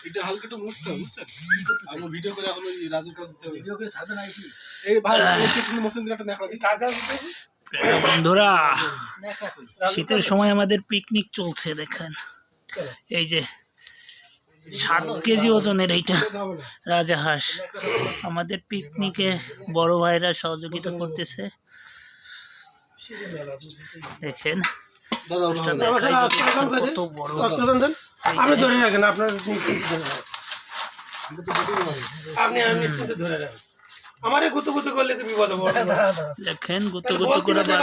এটা হালকা একটু মুছতে হবে, বুঝছেন? আমি ভিডিও করে এখন ওই রাজুর কাছে দিতে হবে। ভিডিও করে ছাদে নাইছি এই ভাই একটু মোশন দিলাটা দেখা দিই। কাকা দিতে হবে। বন্ধুরা নেকা কই শীতের সময় আমাদের পিকনিক চলছে দেখেন। এই যে 7 কেজি ওজনের এইটা রাজাহাঁস আমাদের পিকনিকে বড় ভাইরা সহযোগিতা করতেছে। দেখেন দাদা এটা দেখাই যদি কত বড়। আপনি ধরে রাখেন, আপনার আপনি ধরে রাখেন। আমারে গুতু গুতু করলে তো বিপদ হবে। দেখেন গুতো গুতো করে বাদ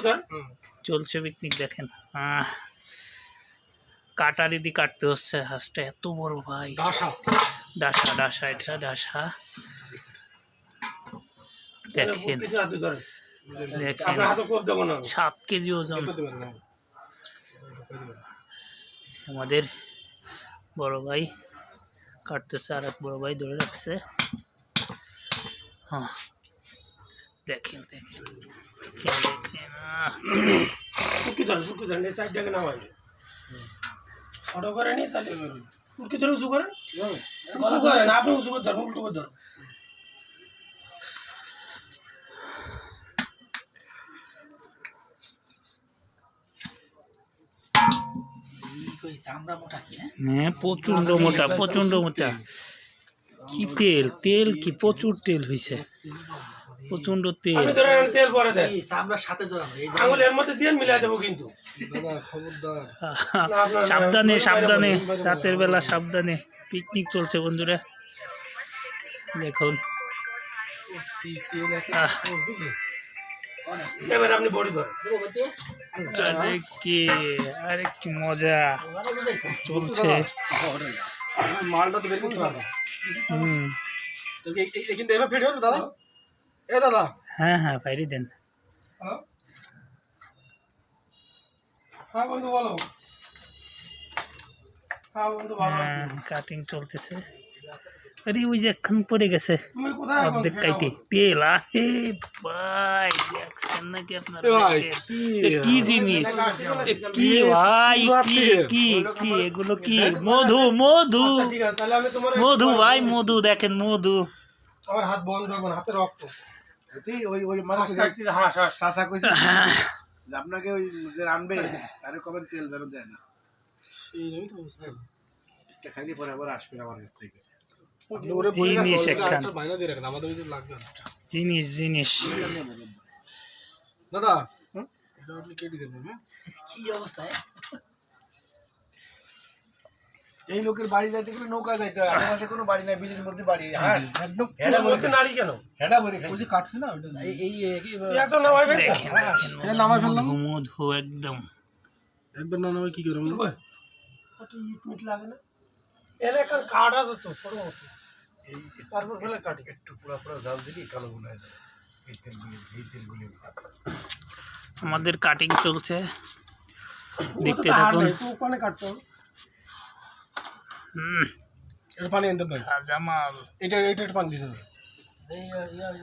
দেন। চলছে পিকনিক দেখেন। কাটারি দিয়ে কাটতে হচ্ছে হাঁসটা, এত বড় ভাই। ডাসা ডাসা ডাসা এটা ডাসা। দেখেন দেখেন 7 কেজি ওজন আমাদের বড় ভাই কাটতেছে, আর এক বড় ভাই ধরে রাখছে। হ্যাঁ দেখেন দেখেন দেখেন অটো করে নি তাহলে উঠকে ধরে উঁচু করেন, উঁচু করেন, আপনি উঁচু করে ধরেন, উল্টো করে ধরেন। কই চামড়া মোটা কি হ্যাঁ প্রচন্ড মোটা প্রচন্ড মোটা। কি তেল তেল কি প্রচুর তেল হয়েছে, প্রচন্ড তেল। আপনি ধরে নেন, তেল পরে দেন, এই চামড়ার সাথে জড়ানো এই যে আঙুল এর মধ্যে দিয়ে মিলাই দেবো কিন্তু। দাদা খবরদার। সাবধানে সাবধানে রাতের বেলা সাবধানে। পিকনিক চলছে বন্ধুরা দেখুন। এবার আপনি বড়ি ধরেন। আরে কি আরে কি মজা চলছে। মালটা তো বের করতে হবে। হুম কিন্তু এবার ফিট হবে দাদা। এ দাদা হ্যাঁ হ্যাঁ বাইরে দেন। হ্যালো, হ্যাঁ বন্ধু বলো। হ্যাঁ বন্ধু ভালো আছি। কাটিং চলতেছে। আরে ওই যে এখন পড়ে গেছে তুমি কোথায় এখন? অর্ধেক কাইটে তেল। আরে ভাই দেখছেন নাকি আপনারা? ভাই, এ কি জিনিস? এ কি ভাই কি কি কি এগুলো কি? মধু মধু আচ্ছা, ঠিক আছে, তাহলে আমি তোমার মধু ভাই মধু দেখেন মধু। আমার হাত বন্ধ করবেন, হাতে রক্ত। তুই ওই ওই মানে হাঁস কাটছি, হাঁস হাঁস। চাচা কইছে যে আপনাকে ওই যে রানবে তারে কবেন তেল যেন দেয় না। সেই নয় তো বুঝতে। এটা খাইলে পরে আবার আসবে আমার কাছ থেকে। আপনি ওরে বলে রাখুন, জিনিস একখান। একটা বাইনা দিয়ে রাখেন, আমাদের কিছু লাগবে না। জিনিস জিনিস দাদা এটা আপনি কেটে দেবেন। হ্যাঁ কি অবস্থায় এই লোকের বাড়ি যাইতে গেলে নৌকা যাইতে হয়, আশেপাশে কোনো বাড়ি নাই, বিলের মধ্যে বাড়ি। হ্যাঁ একদম এর মধ্যে নাড়ি কেন? হেডা ভরে খাই। ওই যে কাটছে না ওটা এই এই তুই একদম নামাই ফেল। এটা নামাই ফেললাম। মধু মধু একদম। একবার না নামাই কি করে কি কয়? একটু ইট মিট লাগে না? এর একটা কাঠ আছে তো, ছোট মতো। তারপর ফেলে কাটি। একটু পুরা পুরা জাল দিবি, কালো গুলো হয়ে যাবে। এই তেলগুলি আমাদের কাটিং চলছে দেখতে ও তো হাড় থাকুন। নেই, তো ওখানে কাটতো। হুম এটা পানি আনতে পারি। জামাল এটা এটা পানি দিতে হবে। এই